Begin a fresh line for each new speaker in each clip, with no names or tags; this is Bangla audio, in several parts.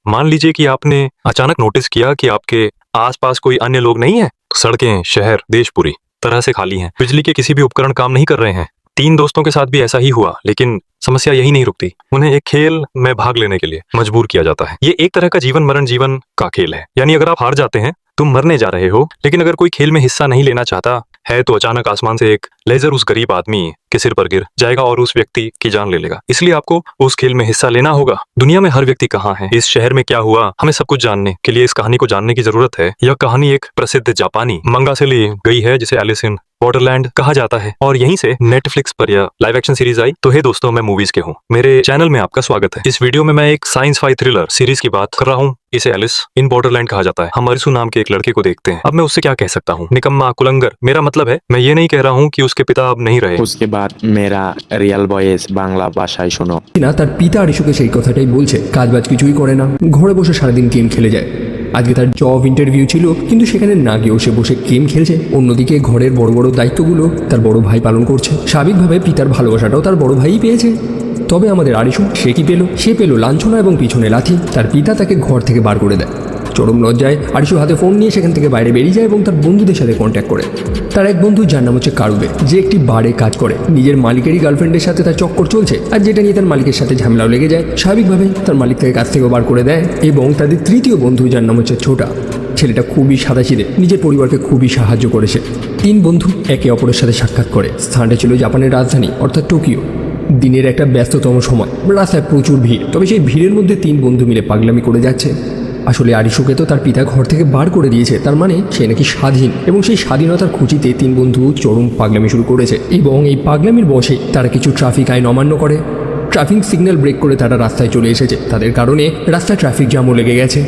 मान लीजिए कि आपने अचानक नोटिस किया कि आपके आसपास कोई अन्य लोग नहीं है। सड़कें, शहर, देश पूरी तरह से खाली हैं। बिजली के किसी भी उपकरण काम नहीं कर रहे हैं। 3 दोस्तों के साथ भी ऐसा ही हुआ, लेकिन समस्या यही नहीं रुकती। उन्हें एक खेल में भाग लेने के लिए मजबूर किया जाता है। ये एक तरह का जीवन मरण जीवन का खेल है। यानी अगर आप हार जाते हैं, तुम मरने जा रहे हो, लेकिन अगर कोई खेल में हिस्सा नहीं लेना चाहता है तो अचानक आसमान से एक लेजर उस गरीब आदमी के सिर पर गिर जाएगा और उस व्यक्ति की जान ले लेगा। इसलिए आपको उस खेल में हिस्सा लेना होगा। दुनिया में हर व्यक्ति कहाँ है, इस शहर में क्या हुआ, हमें सब कुछ जानने के लिए इस कहानी को जानने की जरूरत है। यह कहानी एक प्रसिद्ध जापानी मंगा से ली गई है जिसे एलिस इन बॉर्डरलैंड कहा जाता है, और यहीं से नेटफ्लिक्स पर यह लाइव एक्शन सीरीज आई। तो हे दोस्तों, मैं मूवीज के हूँ, मेरे चैनल में आपका स्वागत है। इस वीडियो में मैं एक साइंस फाई थ्रिलर सीरीज की बात कर रहा हूँ। इसे एलिस इन बॉर्डरलैंड कहा जाता है। हम अरिसु नाम के एक लड़के को देखते हैं। अब मैं उससे क्या कह सकता हूँ? निकम्मा, कुलंगर। मेरा मतलब है, मैं ये नहीं कह रहा हूँ कि उसके पिता अब नहीं रहे।
उसके बाद मेरा रियल वॉइस বাংলা ভাষায় শোনো।
না, তার পিতা আরিশুকে সেই কথাটাই বলছে। কাজবাজ কিছুই করে না, ঘরে বসে সারাদিন গেম খেলে যায়। আজকে তার জব ইন্টারভিউ ছিল, কিন্তু সেখানে না গিয়েও সে বসে গেম খেলছে। অন্যদিকে ঘরের বড় বড় দায়িত্বগুলো তার বড় ভাই পালন করছে। স্বাভাবিকভাবে পিতার ভালোবাসাটাও তার বড় ভাইই পেয়েছে। তবে আমাদের আরিশু সে কি পেল? সে পেল লাঞ্ছনা এবং পিছনে লাথি। তার পিতা তাকে ঘর থেকে বার করে দেয়। চরম লজ্জায় আরিশু হাতে ফোন নিয়ে সেখান থেকে বাইরে বেরিয়ে যায় এবং তার বন্ধুদের সাথে কন্ট্যাক্ট করে। তার এক বন্ধু, যার নাম হচ্ছে কারুবে, যে একটি বারে কাজ করে। নিজের মালিকেরই গার্লফ্রেন্ডের সাথে তার চক্কর চলছে, আর যেটা নিয়ে তার মালিকের সাথে ঝামেলাও লেগে যায়। স্বাভাবিকভাবেই তার মালিক তাকে কাজ থেকেও বার করে দেয়। এবং তাদের তৃতীয় বন্ধু, যার নাম হচ্ছে ছোটা, ছেলেটা খুবই সাদাসিধে, নিজের পরিবারকে খুবই সাহায্য করেছে। 3 বন্ধু একে অপরের সাথে সাক্ষাৎ করে। স্থানটা ছিল জাপানের রাজধানী অর্থাৎ টোকিও। দিনের একটা ব্যস্ততম সময়, রাস্তায় প্রচুর ভিড়। তবে সেই ভিড়ের মধ্যে 3 বন্ধু মিলে পাগলামি করে যাচ্ছে। আসলে আরিশুকে তো তার পিতা ঘর থেকে বার করে দিয়েছে, তার মানে সে নাকি স্বাধীন, এবং সেই স্বাধীনতার খুঁজিতে 3 বন্ধু চরম পাগলামি শুরু করেছে। এবং এই পাগলামির বশে তারা কিছু ট্রাফিক আইন অমান্য করে। ট্রাফিক সিগন্যাল ব্রেক করে তারা রাস্তায় চলে এসেছে। তাদের কারণে রাস্তায় ট্রাফিক জ্যামও লেগে গেছে।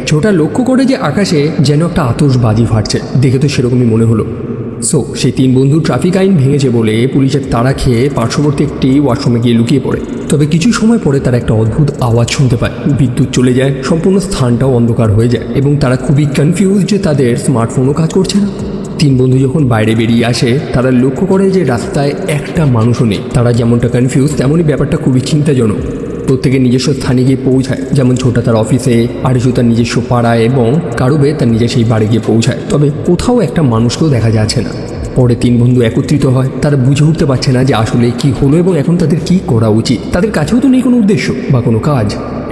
ছোটা লক্ষ্য করে যে আকাশে যেন একটা আতশবাজি ফাটছে। দেখে তো সেরকমই মনে হলো। সেই 3 বন্ধু ট্রাফিক আইন ভেঙেছে বলে পুলিশের তাড়া খেয়ে পার্শ্ববর্তী একটি ওয়াশরুমে গিয়ে লুকিয়ে পড়ে। তবে কিছু সময় পরে তারা একটা অদ্ভুত আওয়াজ শুনতে পায়। বিদ্যুৎ চলে যায়, সম্পূর্ণ স্থানটাও অন্ধকার হয়ে যায় এবং তারা খুবই কনফিউজ যে তাদের স্মার্টফোনও কাজ করছে না। 3 বন্ধু যখন বাইরে বেরিয়ে আসে, তারা লক্ষ্য করে যে রাস্তায় একটা মানুষও নেই। তারা যেমনটা কনফিউজ, তেমনই ব্যাপারটা খুবই চিন্তাজনক। প্রত্যেকে নিজস্ব স্থানে গিয়ে পৌঁছায়। যেমন ছোটা তার অফিসে, আরিশু তার নিজস্ব পাড়ায় এবং কারুবে তার নিজের সেই বাড়ি গিয়ে পৌঁছায়। তবে কোথাও একটা মানুষকেও দেখা যাচ্ছে না। পরে 3 বন্ধু একত্রিত হয়। তারা বুঝে উঠতে পারছে না যে আসলে কি হলো এবং এখন তাদের কি করা উচিত। তাদের কাছেও তো নেই কোনো উদ্দেশ্য বা কোনো কাজ।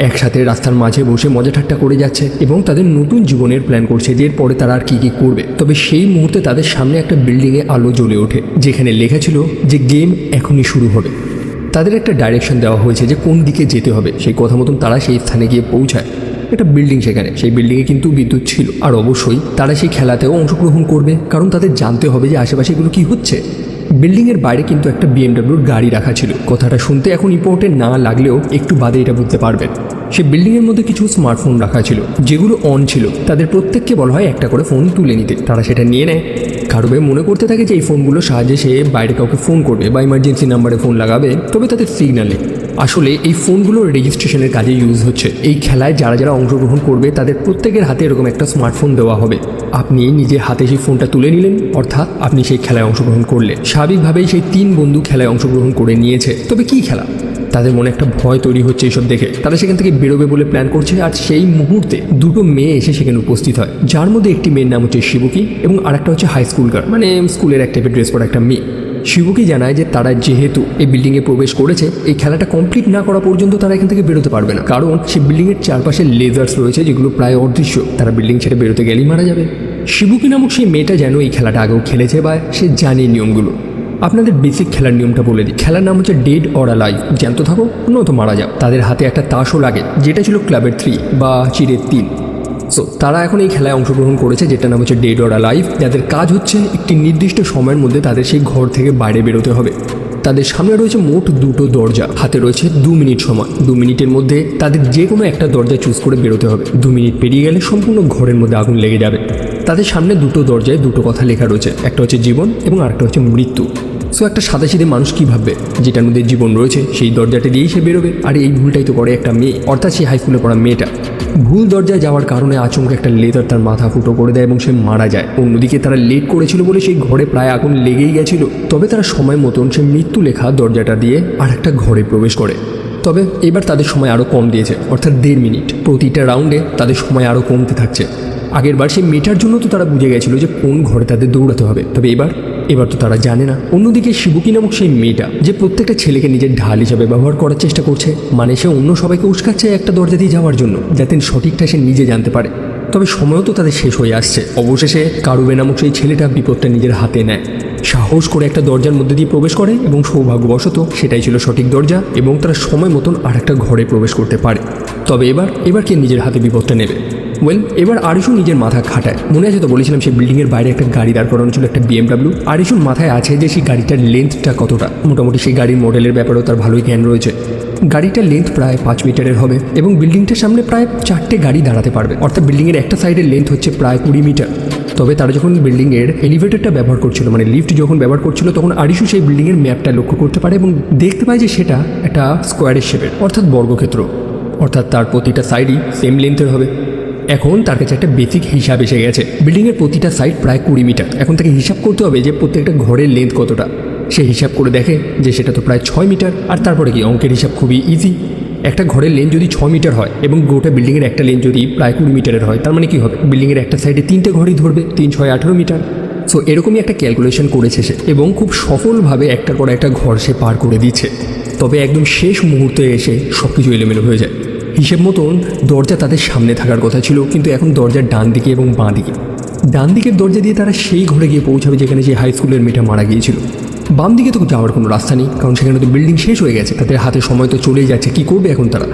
একসাথে রাস্তার মাঝে বসে মজা ঠাট্টা করে যাচ্ছে এবং তাদের নতুন জীবনের প্ল্যান করছে যে এরপরে তারা আর কী করবে। তবে সেই মুহূর্তে তাদের সামনে একটা বিল্ডিংয়ে আলো জ্বলে ওঠে, যেখানে লেখা ছিল যে গেম এখনই শুরু হবে। তাদের একটা ডাইরেকশন দেওয়া হয়েছে যে কোন দিকে যেতে হবে। সেই কথা মতন তারা সেই স্থানে গিয়ে পৌঁছায়। একটা বিল্ডিং, সেখানে সেই বিল্ডিংয়ে কিন্তু বিদ্যুৎ ছিল। আর অবশ্যই তারা সেই খেলাতেও অংশগ্রহণ করবে, কারণ তাদের জানতে হবে যে আশেপাশে এগুলো কী হচ্ছে। বিল্ডিংয়ের বাইরে কিন্তু একটা বিএমডাব্লিউর গাড়ি রাখা ছিল। কথাটা শুনতে এখন ইম্পর্টেন্ট না লাগলেও একটু বাদে এটা বুঝতে পারবেন। সে বিল্ডিংয়ের মধ্যে কিছু স্মার্টফোন রাখা ছিল, যেগুলো অন ছিল। তাদের প্রত্যেককে বলা হয় একটা করে ফোন তুলে নিতে। তারা সেটা নিয়ে নেয়। কারুবে মনে করতে থাকে যে এই ফোনগুলোর সাহায্যে সে বাইরে কাউকে ফোন করবে বা ইমার্জেন্সি নাম্বারে ফোন লাগাবে, তবে তাদের সিগন্যালে। আসলে এই ফোনগুলোর রেজিস্ট্রেশনের কাজে ইউজ হচ্ছে। এই খেলায় যারা যারা অংশগ্রহণ করবে তাদের প্রত্যেকের হাতে এরকম একটা স্মার্টফোন দেওয়া হবে। আপনি নিজের হাতে সেই ফোনটা তুলে নিলেন, অর্থাৎ আপনি সেই খেলায় অংশগ্রহণ করলে। স্বাভাবিকভাবেই সেই 3 বন্ধু খেলায় অংশগ্রহণ করে নিয়েছে। তবে কী খেলা? তাদের মনে একটা ভয় তৈরি হচ্ছে এইসব দেখে। তারা সেখান থেকে বেরোবে বলে প্ল্যান করছে। আর সেই মুহূর্তে 2টো মেয়ে এসে সেখানে উপস্থিত হয়, যার মধ্যে একটি মেয়ের নাম হচ্ছে শিবুকি এবং আরেকটা হচ্ছে হাই স্কুল গার্ল, মানে স্কুলের এক টাইপের ড্রেস পরা একটা মেয়ে। শিবুকি জানায় যে তারা যেহেতু এই বিল্ডিংয়ে প্রবেশ করেছে, এই খেলাটা কমপ্লিট না করা পর্যন্ত তারা এখান থেকে বেরোতে পারবে না, কারণ সেই বিল্ডিংয়ের চারপাশে লেজার্স রয়েছে যেগুলো প্রায় অদৃশ্য। তারা বিল্ডিং ছেড়ে বেরোতে গেলেই মারা যাবে। শিবুকি নামক সেই মেয়েটা যেন এই খেলাটা আগেও খেলেছে বা সে জানে নিয়মগুলো। আপনাদের বেসিক খেলার নিয়মটা বলে দিই। খেলার নাম হচ্ছে ডেড অর অ্যালাইভ, জ্যান্ত থাকো নয়তো মারা যাও। তাদের হাতে একটা তাসও লাগে, যেটা ছিল ক্লাবের 3 বা চিরের 3। তারা এখন এই খেলায় অংশগ্রহণ করেছে, যেটা নাম হচ্ছে ডেড অর অ্যালাইভ। যাদের কাজ হচ্ছে একটি নির্দিষ্ট সময়ের মধ্যে তাদের সেই ঘর থেকে বাইরে বেরোতে হবে। তাদের সামনে রয়েছে মোট 2টো দরজা। হাতে রয়েছে 2 মিনিট সময়। 2 মিনিটের মধ্যে তাদের যে কোনো একটা দরজা চুজ করে বেরোতে হবে। 2 মিনিট পেরিয়ে গেলে সম্পূর্ণ ঘরের মধ্যে আগুন লেগে যাবে। তাদের সামনে 2টো দরজায় 2টো কথা লেখা রয়েছে, একটা হচ্ছে জীবন এবং আরেকটা হচ্ছে মৃত্যু। একটা সাদাসিধে মানুষ কী ভাববে? যেটার মধ্যে জীবন রয়েছে সেই দরজাটা দিয়েই সে বেরোবে। আর এই ভুলটাই তো করে একটা মেয়ে, অর্থাৎ সেই হাই স্কুলে পড়া মেয়েটা। ভুল দরজায় যাওয়ার কারণে আচমকা একটা লেজার তার মাথা ফুটো করে দেয় এবং সে মারা যায়। অন্যদিকে তারা লেট করেছিল বলে সেই ঘরে প্রায় আগুন লেগেই গেছিল। তবে তারা সময় মতন সে মৃত্যু লেখা দরজাটা দিয়ে আর একটা ঘরে প্রবেশ করে। তবে এবার তাদের সময় আরও কম দিয়েছে, অর্থাৎ 1.5 মিনিট। প্রতিটা রাউন্ডে তাদের সময় আরও কমতে থাকছে। আগের বার সেই মেয়েটার জন্য তো তারা বুঝে গেছিল যে কোন ঘরে তাদের দৌড়াতে হবে, তবে এবার তো তারা জানে না। অন্যদিকে শিবুকি নামক সেই মেয়েটা যে প্রত্যেকটা ছেলেকে নিজের ঢাল হিসাবে ব্যবহার করার চেষ্টা করছে, মানে সে অন্য সবাইকে উস্কাচ্ছে একটা দরজা দিয়ে যাওয়ার জন্য, যাতে সঠিকটা সে নিজে জানতে পারে। তবে সময়ও তো তাদের শেষ হয়ে আসছে। অবশেষে কারুবে নামক সেই ছেলেটা বিপদটা নিজের হাতে নেয়, সাহস করে একটা দরজার মধ্যে দিয়ে প্রবেশ করে এবং সৌভাগ্যবশত সেটাই ছিল সঠিক দরজা এবং তারা সময় মতন আর একটা ঘরে প্রবেশ করতে পারে। তবে এবার কে নিজের হাতে বিপদটা নেবে? এবার আরিশু নিজের মাথা খাটায়। মনে আছে তো বলেছিলাম সেই বিল্ডিংয়ের বাইরে একটা গাড়ি দাঁড় করানো ছিল, একটা BMW। আরিশুর মাথায় আছে যে সেই গাড়িটার লেন্থটা কতটা, মোটামুটি সেই গাড়ির মডেলের ব্যাপারেও তার ভালোই জ্ঞান রয়েছে। গাড়িটার লেন্থ প্রায় 5 মিটারের হবে এবং বিল্ডিংটার সামনে প্রায় 4টে গাড়ি দাঁড়াতে পারবে, অর্থাৎ বিল্ডিংয়ের একটা সাইডের লেন্থ হচ্ছে প্রায় 20 মিটার। তবে তারা যখন বিল্ডিংয়ের এলিভেটরটা ব্যবহার করছিল, মানে লিফট যখন ব্যবহার করছিল, তখন আরিশু সেই বিল্ডিংয়ের ম্যাপটা লক্ষ্য করতে পারে এবং দেখতে পায় যে সেটা একটা স্কোয়ারের শেপের, অর্থাৎ বর্গক্ষেত্র, অর্থাৎ তার প্রতিটা সাইডই সেম লেন্থের হবে। এখন তার কাছে একটা বেসিক হিসাব এসে গেছে। বিল্ডিংয়ের প্রতিটা সাইড প্রায় 20 মিটার। এখন তাকে হিসাব করতে হবে যে প্রত্যেকটা ঘরের লেন্থ কতটা। সে হিসাব করে দেখে যে সেটা তো প্রায় 6 মিটার। আর তারপরে কি, অঙ্কের হিসাব খুবই ইজি। একটা ঘরের লেন্থ যদি 6 মিটার হয় এবং গোটা বিল্ডিংয়ের একটা লেন্থ যদি প্রায় 20 মিটারের হয়, তার মানে কি হবে, বিল্ডিংয়ের একটা সাইডে 3টে ঘরই ধরবে, 3 6 18 মিটার। সো এরকমই একটা ক্যালকুলেশন করেছে সে এবং খুব সফলভাবে একটার পর একটা ঘর সে পার করে দিচ্ছে। তবে একদম শেষ মুহূর্তে এসে সব কিছু এলোমেলো হয়ে যায়। হিসেব মতন দরজা তাদের সামনে থাকার কথা ছিল, কিন্তু এখন দরজার ডান দিকে এবং বাঁ দিকে। ডান দিকের দরজা দিয়ে তারা সেই ঘরে গিয়ে পৌঁছাবে যেখানে যে হাই স্কুলের মেয়েটা মারা গিয়েছিল। বাম দিকে তো যাওয়ার কোনো রাস্তা নেই, কারণ সেখানে তো বিল্ডিং শেষ হয়ে গেছে, তাদের হাতে সময় তো চলেই যাচ্ছে। কি করবে এখন তারা?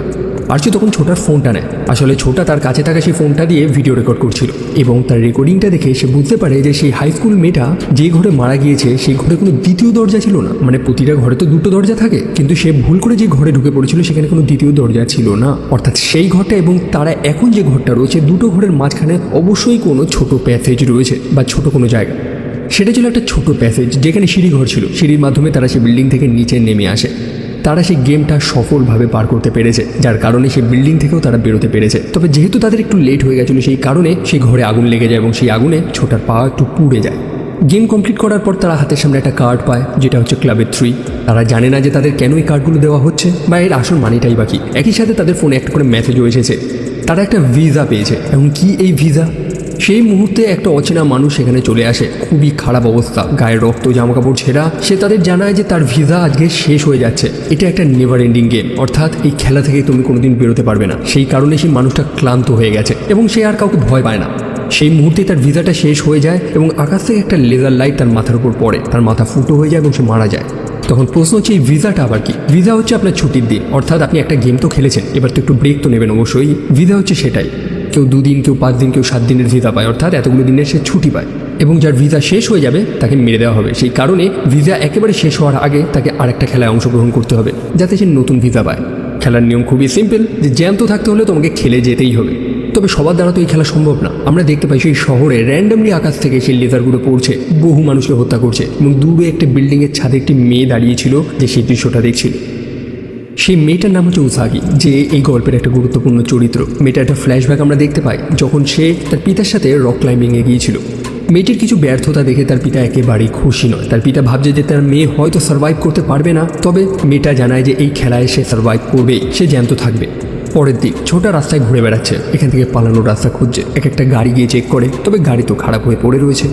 আরচি তখন ছোটার ফোনটা নেয়। আসলে ছোটা তার কাছে থাকা সেই ফোনটা দিয়ে ভিডিও রেকর্ড করছিল এবং তার রেকর্ডিংটা দেখে সে বুঝতে পারে যে সেই হাই স্কুল মেয়েটা যে ঘরে মারা গিয়েছে সেই ঘরে কোনো দ্বিতীয় দরজা ছিল না। মানে প্রতিটা ঘরে তো 2টো দরজা থাকে, কিন্তু সে ভুল করে যে ঘরে ঢুকে পড়েছিল সেখানে কোনো দ্বিতীয় দরজা ছিল না। অর্থাৎ সেই ঘরটা এবং তারা এখন যে ঘরটা রয়েছে, 2টো ঘরের মাঝখানে অবশ্যই কোনো ছোট প্যাসেজ রয়েছে বা ছোট কোনো জায়গা। সেটা ছিল একটা ছোট প্যাসেজ যেখানে সিঁড়িঘর ছিল। সিঁড়ির মাধ্যমে তারা সেই বিল্ডিং থেকে নিচে নেমে আসে। তারা সেই গেমটা সফলভাবে পার করতে পেরেছে, যার কারণে সেই বিল্ডিং থেকেও তারা বেরোতে পেরেছে। তবে যেহেতু তাদের একটু লেট হয়ে গেছিলো, সেই কারণে সেই ঘরে আগুন লেগে যায় এবং সেই আগুনে ছোটার পা একটু পুড়ে যায়। গেম কমপ্লিট করার পর তারা হাতের সামনে একটা কার্ড পায়, যেটা হচ্ছে ক্লাবের 3। তারা জানে না যে তাদের কেন এই কার্ডগুলো দেওয়া হচ্ছে বা এর আসল মানিটাই বাকি। একই সাথে তাদের ফোনে একটা করে মেসেজও এসেছে, তারা একটা ভিসা পেয়েছে। এবং কি এই ভিসা? সেই মুহূর্তে একটা অচেনা মানুষ সেখানে চলে আসে, খুবই খারাপ অবস্থা, গায়ের রক্ত, জামাকাপড় ছেঁড়া। সে তাদের জানায় যে তার ভিসা আজকে শেষ হয়ে যাচ্ছে। এটা একটা নেভার এন্ডিং গেম, অর্থাৎ এই খেলা থেকে তুমি কোনোদিন বেরোতে পারবে না। সেই কারণে সেই মানুষটা ক্লান্ত হয়ে গেছে এবং সে আর কাউকে ভয় পায় না। সেই মুহূর্তে তার ভিসাটা শেষ হয়ে যায় এবং আকাশ থেকে একটা লেজার লাইট তার মাথার উপর পড়ে, তার মাথা ফুটো হয়ে যায় এবং সে মারা যায়। তখন প্রশ্ন হচ্ছে এই ভিসাটা আবার কি? ভিসা হচ্ছে আপনার ছুটির দিন, অর্থাৎ আপনি একটা গেম তো খেলেছেন, এবার তো একটু ব্রেক তো নেবেন অবশ্যই। ভিসা হচ্ছে সেটাই। কেউ 2 দিন, কেউ 5 দিন, কেউ 7 দিনের ভিসা পায়, অর্থাৎ এতগুলো দিনের সে ছুটি পায়। এবং যার ভিসা শেষ হয়ে যাবে তাকে মেরে দেওয়া হবে। সেই কারণে ভিসা একেবারে শেষ হওয়ার আগে তাকে আরেকটা খেলায় অংশগ্রহণ করতে হবে, যাতে সে নতুন ভিসা পায়। খেলার নিয়ম খুবই সিম্পল, যে জ্যান্ত থাকতে হলে তোমাকে খেলে যেতেই হবে। তবে সবার দ্বারা তো এই খেলা সম্ভব না। আমরা দেখতে পাই সেই শহরে র্যান্ডামলি আকাশ থেকে সেই লেজারগুলো পড়ছে, বহু মানুষকে হত্যা করছে এবং দূরে একটা বিল্ডিংয়ের ছাদে একটি মেয়ে দাঁড়িয়েছিল যে সেই দৃশ্যটা দেখছিল। সেই মেয়েটার নাম হচ্ছে উসাগি, যে এই গল্পের একটা গুরুত্বপূর্ণ চরিত্র। মেয়েটার একটা ফ্ল্যাশব্যাক আমরা দেখতে পাই যখন সে তার পিতার সাথে রক ক্লাইম্বিংয়ে গিয়েছিল। মেয়েটির কিছু ব্যর্থতা দেখে তার পিতা একেবারেই খুশি নয়। তার পিতা ভাবছে যে তার মেয়ে হয়তো সার্ভাইভ করতে পারবে না, তবে মেয়েটা জানায় যে এই খেলায় সে সার্ভাইভ করবেই, সে জ্যান্ত থাকবে। পরের দিক ছোটা রাস্তায় ঘুরে বেড়াচ্ছে, এখান থেকে পালানোর রাস্তা খুঁজছে। একটা গাড়ি গিয়ে চেক করে, তবে গাড়ি তো খারাপ হয়ে পড়ে রয়েছে।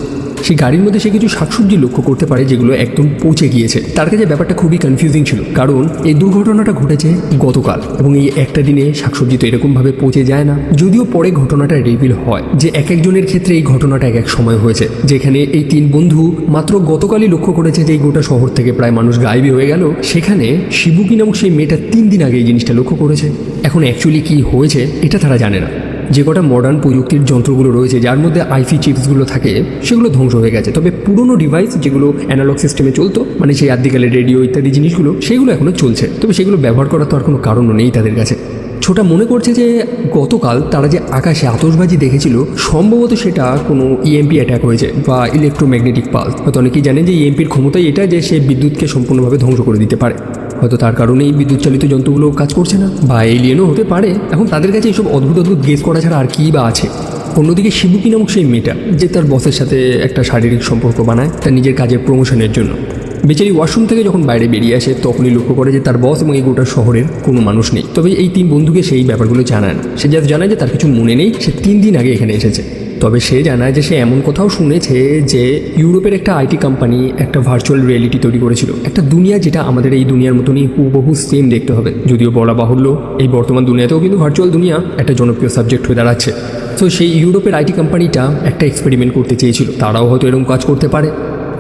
সেই গাড়ির মধ্যে সে কিছু শাকসবজি লক্ষ্য করতে পারে যেগুলো একদম পচে গিয়েছে। তার কাছে ব্যাপারটা খুবই কনফিউজিং ছিল, কারণ এই দুর্ঘটনাটা ঘটেছে গতকাল এবং এই একটা দিনে শাকসবজি তো এরকমভাবে পচে যায় না। যদিও পরে ঘটনাটা রিভিল হয় যে এক একজনের ক্ষেত্রে এই ঘটনাটা এক এক সময় হয়েছে, যেখানে এই 3 বন্ধু মাত্র গতকালই লক্ষ্য করেছে যে এই গোটা শহর থেকে প্রায় মানুষ গায়েবী হয়ে গেল। সেখানে শিবুকি নামক সেই মেয়েটা 3 দিন আগে এই জিনিসটা লক্ষ্য করেছে। এখন অ্যাকচুয়ালি কি হয়েছে এটা তারা জানে না। যে কটা মডার্ন প্রযুক্তির যন্ত্রগুলো রয়েছে যার মধ্যে আইসি চিপসগুলো থাকে সেগুলো ধ্বংস হয়ে গেছে, তবে পুরনো ডিভাইস যেগুলো অ্যানালগ সিস্টেমে চলতো, মানে সেই আদিকালের রেডিও ইত্যাদি জিনিসগুলো, সেগুলো এখনও চলছে। তবে সেগুলো ব্যবহার করার তো আর কোনো কারণও নেই তাদের কাছে। ছোটা মনে করছে যে গতকাল তারা যে আকাশে আতশবাজি দেখেছিল সম্ভবত সেটা কোনো ইএমপি অ্যাটাক হয়েছে বা ইলেকট্রোম্যাগনেটিক পালস। হয়তো অনেকেই জানেন যে ইএমপির ক্ষমতাই এটা যে সে বিদ্যুৎকে সম্পূর্ণভাবে ধ্বংস করে দিতে পারে। হয়তো তার কারণেই বিদ্যুৎ চালিত যন্ত্রগুলো কাজ করছে না, বা এলিয়েনও হতে পারে। এখন তাদের কাছে এইসব অদ্ভুত অদ্ভুত গেস করা ছাড়া আর কী বা আছে। অন্যদিকে শিবুকি নামক সেই মেয়েটা যে তার বসের সাথে একটা শারীরিক সম্পর্ক বানায় তার নিজের কাজের প্রমোশনের জন্য, বেচারি ওয়াশরুম থেকে যখন বাইরে বেরিয়ে আসে তখনই লক্ষ্য করে যে তার বস এবং এই গোটা শহরের কোনো মানুষ নেই। তবে এই 3 বন্ধুকে সেই ব্যাপারগুলো জানায় না। সে জাস্ট জানায় যে তার কিছু মনে নেই, সে 3 দিন আগে এখানে এসেছে। তবে সে জানায় যে সে এমন কোথাও শুনেছে যে ইউরোপের একটা আইটি কোম্পানি একটা ভার্চুয়াল রিয়েলিটি তৈরি করেছিল, একটা দুনিয়া যেটা আমাদের এই দুনিয়ার মতনই হুবহু সেম দেখতে হবে। যদিও বলা বাহুল্য এই বর্তমান দুনিয়াতেও কিন্তু ভার্চুয়াল দুনিয়া একটা জনপ্রিয় সাবজেক্ট হয়ে দাঁড়াচ্ছে। তো সেই ইউরোপের আইটি কোম্পানিটা একটা এক্সপেরিমেন্ট করতে চেয়েছিল, তারাও হয়তো এরকম কাজ করতে পারে।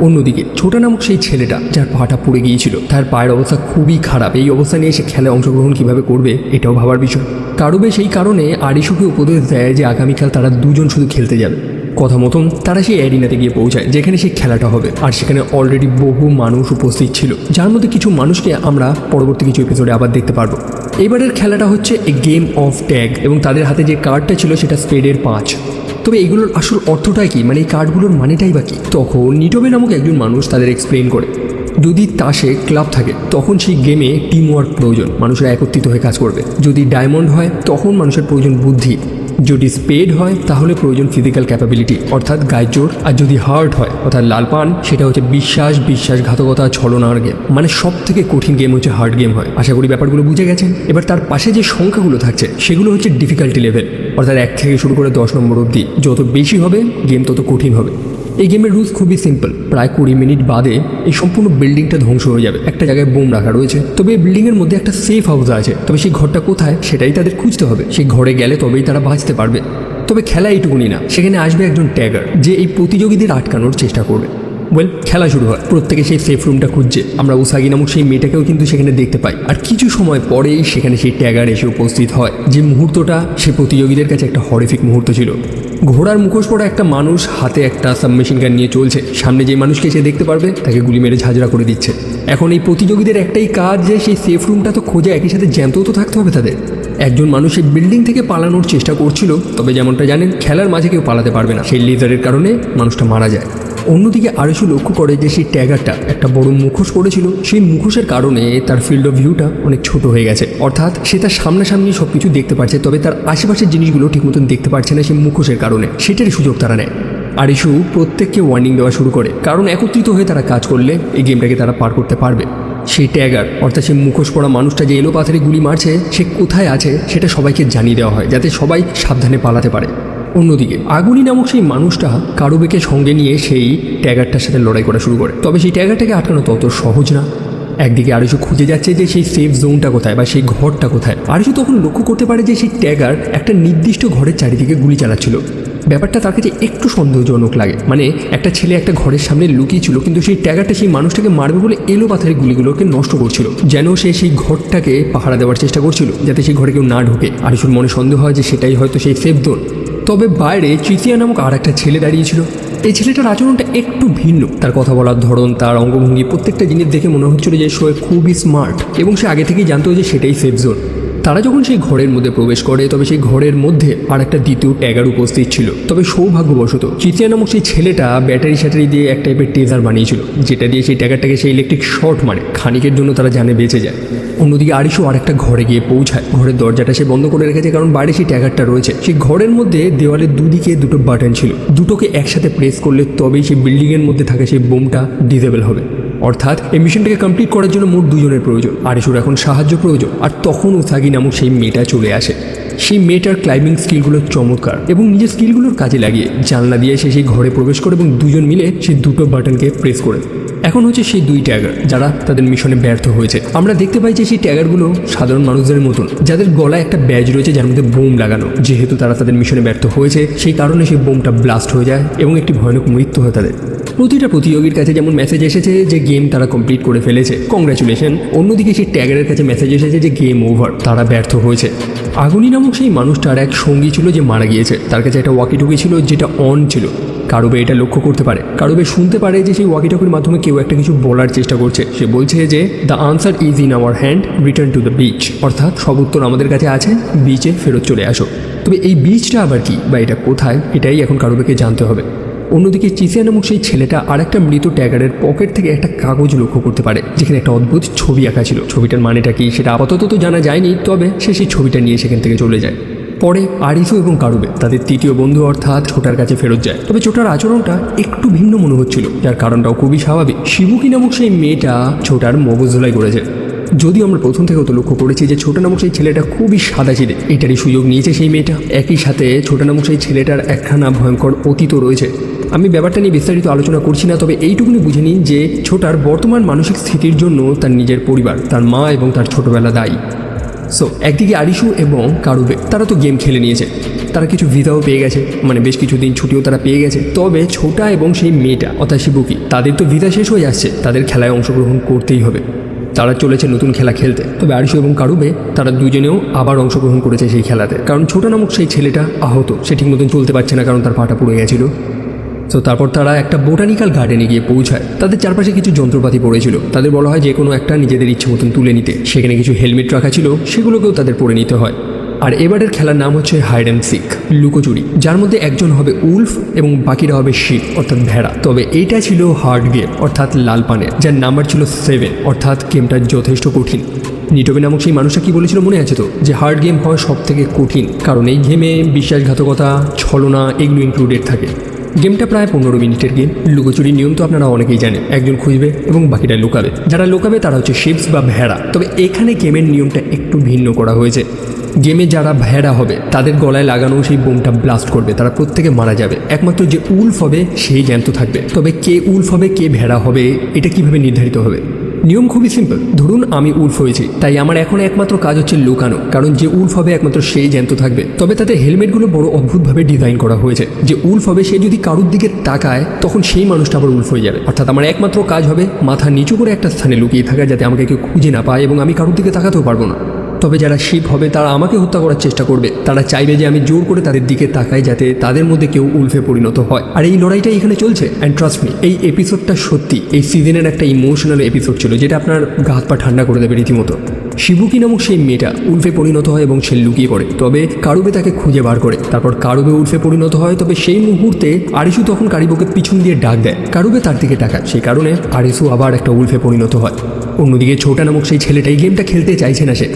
অন্যদিকে ছোটা নামক সেই ছেলেটা যার পাটা পুড়ে গিয়েছিল, তার পায়ের অবস্থা খুবই খারাপ। এই অবস্থা নিয়ে সে খেলায় অংশগ্রহণ কীভাবে করবে এটাও ভাবার বিষয়। কারুবে সেই কারণে আরিশুকে উপদেশ দেয় যে আগামীকাল তারা দুজন শুধু খেলতে যাবে। কথা মতন তারা সেই অ্যারিনাতে গিয়ে পৌঁছায় যেখানে সেই খেলাটা হবে। আর সেখানে অলরেডি বহু মানুষ উপস্থিত ছিল, যার মধ্যে কিছু মানুষকে আমরা পরবর্তী কিছু এপিসোডে আবার দেখতে পারবো। এবারের খেলাটা হচ্ছে এ গেম অফ ট্যাগ এবং তাদের হাতে যে কার্ডটা ছিল সেটা স্পেডের 5। তবে এগুলোর আসল অর্থটাই কি, মানে এই কার্ডগুলোর মানেটাই বা কী? তখন নিটোবে নামক একজন মানুষ তাদের এক্সপ্লেন করে যদি তাসে ক্লাব থাকে তখন সেই গেমে টিম ওয়ার্ক প্রয়োজন, মানুষরা একত্রিত হয়ে কাজ করবে। যদি ডায়মন্ড হয় তখন মানুষের প্রয়োজন বুদ্ধি, যদি স্পেড হয় তাহলে প্রয়োজন ফিজিক্যাল ক্যাপাবিলিটি অর্থাৎ গায়ের জোর, আর যদি হার্ট হয় অর্থাৎ লাল পান সেটা হচ্ছে বিশ্বাসঘাতকতা, ছলনার গেম। মানে সব থেকে কঠিন গেম হচ্ছে হার্ড গেম হয়। আশা করি ব্যাপারগুলো বুঝে গেছেন। এবার তার পাশে যে সংখ্যাগুলো থাকছে সেগুলো হচ্ছে ডিফিকাল্টি লেভেল, অর্থাৎ 1 থেকে শুরু করে 10 নম্বর অবধি। যত বেশি হবে গেম তত কঠিন হবে। এই গেমের রুলস খুবই সিম্পল। প্রায় 20 মিনিট বাদে এই সম্পূর্ণ বিল্ডিংটা ধ্বংস হয়ে যাবে। একটা জায়গায় বোম রাখা রয়েছে, তবে এই বিল্ডিংয়ের মধ্যে একটা সেফ হাউস আছে। তবে সেই ঘরটা কোথায় সেটাই তাদের খুঁজতে হবে। সেই ঘরে গেলে তবেই তারা বাঁচতে পারবে। তবে খেলা এইটুকুনি না, সেখানে আসবে একজন ট্যাগার যে এই প্রতিযোগীদের আটকানোর চেষ্টা করবে। খেলা শুরু হয়, প্রত্যেকে সেই সেফ রুমটা খুঁজছে। আমরা উসাগি নামক সেই মেয়েটাকেও কিন্তু সেখানে দেখতে পাই। আর কিছু সময় পরেই সেখানে সেই ট্যাগার এসে উপস্থিত হয়। যে মুহূর্তটা সেই প্রতিযোগীদের কাছে একটা হরিফিক মুহূর্ত ছিল। ঘোড়ার মুখোশ পরা একটা মানুষ হাতে একটা সাবমেশিন গান নিয়ে চলছে, সামনে যে মানুষকে সে দেখতে পারবে তাকে গুলি মেরে ঝাঁঝরা করে দিচ্ছে। এখন এই প্রতিযোগীদের একটাই কাজ যে সেই সেফ রুমটা তো খোঁজে, একই সাথে জ্যান্তও তো থাকতে হবে তাদের। একজন মানুষ এই বিল্ডিং থেকে পালানোর চেষ্টা করছিল, তবে যেমনটা জানেন খেলার মাঝে কেউ পালাতে পারবে না, সেই লেজারের কারণে মানুষটা মারা যায়। অন্যদিকে আরিশু লক্ষ্য করে যে সেই ট্যাগারটা একটা বড় মুখোশ পড়েছিল, সেই মুখোশের কারণে তার ফিল্ড অফ ভিউটা অনেক ছোট হয়ে গেছে। অর্থাৎ সে তার সামনাসামনি সব কিছু দেখতে পাচ্ছে, তবে তার আশেপাশের জিনিসগুলো ঠিক মতন দেখতে পাচ্ছে না সেই মুখোশের কারণে। সেটারই সুযোগ তারা নেয়। আরিশু প্রত্যেককে ওয়ার্নিং দেওয়া শুরু করে, কারণ একত্রিত হয়ে তারা কাজ করলে এই গেমটাকে তারা পার করতে পারবে। সেই ট্যাগার অর্থাৎ সেই মুখোশ পড়া মানুষটা যে এলো পাথরে গুলি মারছে সে কোথায় আছে সেটা সবাইকে জানিয়ে দেওয়া হয়, যাতে সবাই সাবধানে পালাতে পারে। অন্যদিকে আগুনি নামক সেই মানুষটা কারুবেকে সঙ্গে নিয়ে সেই ট্যাগারটার সাথে লড়াই করা শুরু করে। তবে সেই ট্যাগারটাকে আটকানো তত সহজ না। একদিকে আরিশু খুঁজে যাচ্ছে যে সেই সেফ জোনটা কোথায় বা সেই ঘরটা কোথায়। আরিশু তখন লক্ষ্য করতে পারে যে সেই ট্যাগার একটা নির্দিষ্ট ঘরের চারিদিকে গুলি চালাচ্ছিল। ব্যাপারটা তার কাছে একটু সন্দেহজনক লাগে। মানে একটা ছেলে একটা ঘরের সামনে লুকিয়ে ছিল, কিন্তু সেই ট্যাগারটা সেই মানুষটাকে মারবে বলে এলো পাথরের গুলিগুলোকে নষ্ট করছিল, যেন সে সেই ঘরটাকে পাহারা দেওয়ার চেষ্টা করছিল যাতে সেই ঘরে কেউ না ঢোকে। আরিশুর মনে সন্দেহ হয় যে সেটাই হয়তো সেই সেফ জোন। তবে বাইরে চিচিয়া নামক আর একটা ছেলে দাঁড়িয়েছিল। এই ছেলেটার আচরণটা একটু ভিন্ন, তার কথা বলার ধরন, তার অঙ্গভঙ্গি, প্রত্যেকটা জিনিস দেখে মনে হচ্ছিল যে সে খুবই স্মার্ট এবং সে আগে থেকেই জানতো যে সেটাই সেফ জোন। তারা যখন সেই ঘরের মধ্যে প্রবেশ করে তবে সেই ঘরের মধ্যে আর একটা দ্বিতীয় ট্যাগার উপস্থিত ছিল। তবে সৌভাগ্যবশত চিচিয়া নামক সেই ছেলেটা ব্যাটারি দিয়ে এক টাইপের টেজার বানিয়েছিল, যেটা দিয়ে সেই ট্যাগারটাকে সেই ইলেকট্রিক শর্ট মারে। খানিকের জন্য তারা জানে বেঁচে যায়। অন্যদিকে আরিশু আর একটা ঘরে গিয়ে পৌঁছায়। ঘরের দরজাটা সে বন্ধ করে রেখেছে, কারণ বাইরে সেই ট্যাগারটা রয়েছে। সেই ঘরের মধ্যে দেওয়ালের দুদিকে দুটো বাটন ছিল, দুটোকে একসাথে প্রেস করলে তবেই সেই বিল্ডিংয়ের মধ্যে থাকা সেই বোমটা ডিসেবল হবে। অর্থাৎ এই মিশনটাকে কমপ্লিট করার জন্য মোট 2 জনের প্রয়োজন। আরিশুর এখন সাহায্য প্রয়োজন। আর তখন উসাগি নামক সেই মেয়েটা চলে আসে। সেই মেয়েটার ক্লাইম্বিং স্কিলগুলো চমৎকার এবং নিজের স্কিলগুলোর কাজে লাগিয়ে জানলা দিয়ে সে সেই ঘরে প্রবেশ করে এবং 2জন মিলে সেই দুটো বাটনকে প্রেস করে। এখন হচ্ছে সেই 2 ট্যাগার যারা তাদের মিশনে ব্যর্থ হয়েছে। আমরা দেখতে পাই যে সেই ট্যাগারগুলো সাধারণ মানুষদের মতন, যাদের গলায় একটা ব্যাজ রয়েছে যার মধ্যে বোম লাগানো। যেহেতু তারা তাদের মিশনে ব্যর্থ হয়েছে সেই কারণে সেই বোমটা ব্লাস্ট হয়ে যায় এবং একটি ভয়ানক মৃত্যু হয় তাদের। প্রতিটা প্রতিযোগীর কাছে যেমন মেসেজ এসেছে যে গেম তারা কমপ্লিট করে ফেলেছে, কংগ্রাচুলেশন। অন্যদিকে সেই ট্যাগারের কাছে মেসেজ এসেছে যে গেম ওভার, তারা ব্যর্থ হয়েছে। আগুনি নামক সেই মানুষটার এক সঙ্গী ছিল যে মারা গিয়েছে, তার কাছে একটা ওয়াকিটকি ছিল যেটা অন ছিল। কারুবে এটা লক্ষ্য করতে পারে। কারুবে শুনতে পারে যে সেই ওয়াকিটকির মাধ্যমে কেউ একটা কিছু বলার চেষ্টা করছে। সে বলছে যে the answer is in our hand, return to the beach, অর্থাৎ সব উত্তর আমাদের কাছে আছে, বিচে ফেরত চলে আসো। তবে এই বিচটা আবার কি বা এটা কোথায়, এটাই এখন কারুবেকে জানতে হবে। অন্যদিকে চিচিয়া নামক সেই ছেলেটা আর একটা মৃত ট্যাগারের পকেট থেকে একটা কাগজ লক্ষ্য করতে পারে, যেখানে একটা অদ্ভুত ছবি আঁকা ছিল। ছবিটার মানেটা কি সেটা আপাতত তো জানা যায়নি, তবে সে সেই ছবিটা নিয়ে সেখান থেকে চলে যায়। পরে আরিসু এবং কারুবে তাদের তৃতীয় বন্ধু অর্থাৎ ছোটার কাছে ফেরত যায়। তবে ছোটার আচরণটা একটু ভিন্ন মনে হচ্ছিল, যার কারণটাও খুবই স্বাভাবিক। শিবুকি নামক সেই মেয়েটা ছোটার মগজ ধোলাই করেছে। যদিও আমরা প্রথম থেকেও তো লক্ষ্য করেছি যে ছোটা নামক সেই ছেলেটা খুবই সাদাসিধে, এটারই সুযোগ নিয়েছে সেই মেয়েটা। একই সাথে ছোটা নামক সেই ছেলেটার একখানা ভয়ঙ্কর অতীতও রয়েছে। আমি ব্যাপারটা নিয়ে বিস্তারিত আলোচনা করছি না, তবে এইটুকুনি বুঝে নিন যে ছোটার বর্তমান মানসিক স্থিতির জন্য তার নিজের পরিবার, তার মা এবং তার ছোটবেলা দায়ী। সো একদিকে আরিসু এবং কারুবে তারা তো গেম খেলে নিয়েছে, তারা কিছু ভিসাও পেয়ে গেছে, মানে বেশ কিছুদিন ছুটিও তারা পেয়ে গেছে। তবে ছোটা এবং সেই মেয়েটা অর্থাৎ শিবুকি, তাদের তো ভিসা শেষ হয়ে যাচ্ছে, তাদের খেলায় অংশগ্রহণ করতেই হবে। তারা চলেছে নতুন খেলা খেলতে। তবে আরিসু এবং কারুবে তারা দুজনেও আবার অংশগ্রহণ করেছে সেই খেলাতে, কারণ ছোটা নামক সেই ছেলেটা আহত, সে ঠিক মতন চলতে পারছে না কারণ তার পাটা পুড়ে গেছিলো। তো তারপর তারা একটা বোটানিক্যাল গার্ডেনে গিয়ে পৌঁছায়। তাদের চারপাশে কিছু যন্ত্রপাতি পড়েছিল, তাদের বলা হয় যে কোনো একটা নিজেদের ইচ্ছে মতন তুলে নিতে। সেখানে কিছু হেলমেট রাখা ছিল, সেগুলোকেও তাদের পরে নিতে হয়। আর এবারের খেলার নাম হচ্ছে হাইড অ্যান্ড সিক, লুকোচুরি, যার মধ্যে একজন হবে উলফ এবং বাকিরা হবে শিপ অর্থাৎ ভেড়া। তবে এইটা ছিল হার্ড গেম অর্থাৎ লাল পানের, যার নাম্বার ছিল 7, অর্থাৎ গেমটা যথেষ্ট কঠিন। নিটোবে নামক সেই মানুষটা কি বলেছিল মনে আছে তো, যে হার্ড গেম হয় সব থেকে কঠিন, কারণ এই গেমে বিশ্বাসঘাতকতা, ছলনা এগুলো ইনক্লুডেড থাকে। গেমটা প্রায় 15 মিনিটের গেম। লুকোচুরির নিয়ম তো আপনারা অনেকেই জানেন, একজন খুঁজবে এবং বাকিটা লুকাবে। যারা লুকাবে তারা হচ্ছে শিপস বা ভেড়া। তবে এখানে গেমের নিয়মটা একটু ভিন্ন করা হয়েছে। গেমে যারা ভেড়া হবে তাদের গলায় লাগানো সেই বোমটা ব্লাস্ট করবে, তারা প্রত্যেকে মারা যাবে। একমাত্র যে উলফ হবে সেই জ্যান্ত থাকবে। তবে কে উলফ হবে কে ভেড়া হবে এটা কিভাবে নির্ধারিত হবে? নিয়ম খুবই সিম্পল। ধরুন আমি উলফ হয়েছি, তাই আমার এখন একমাত্র কাজ হচ্ছে লুকানো, কারণ যে উলফ হবে একমাত্র সেই জ্যান্ত থাকবে। তবে তাদের হেলমেটগুলো বড় অদ্ভুতভাবে ডিজাইন করা হয়েছে। যে উলফ হবে সে যদি কারুর দিকে তাকায় তখন সেই মানুষটা আবার উলফ হয়ে যাবে। অর্থাৎ আমার একমাত্র কাজ হবে মাথা নিচু করে একটা স্থানে লুকিয়ে থাকা, যাতে আমাকে কেউ খুঁজে না পায় এবং আমি কারুর দিকে তাকাতেও পারবো না। তবে যারা শিপ হবে তারা আমাকে হত্যা করার চেষ্টা করবে, তারা চাইবে যে আমি জোর করে তাদের দিকে তাকাই যাতে তাদের মধ্যে কেউ উলফে পরিণত হয়। আর এই লড়াইটাই এখানে চলছে। অ্যান্ড ট্রাস্ট মি, এই এপিসোডটা সত্যি এই সিজনের একটা ইমোশনাল এপিসোড ছিল, যেটা আপনার গা হাত পা ঠান্ডা করে দেবে রীতিমতো। শিবুকি নামক সেই মেয়েটা উলফে পরিণত হয় এবং সে লুকিয়ে পড়ে। তবে কারুবে তাকে খুঁজে বার করে, তারপর কারুবে উলফে পরিণত হয়। তবে সেই মুহূর্তে আরিসু তখন কারিবুকে পিছন দিয়ে ডাক দেয়, কারুবে তার দিকে তাকায়, সেই কারণে আরিসু আবার একটা উলফে পরিণত হয়। অন্যদিকে ছোটা নামক সেই ছেলেটা এই গেমটা খেলতে চাইছে না। সে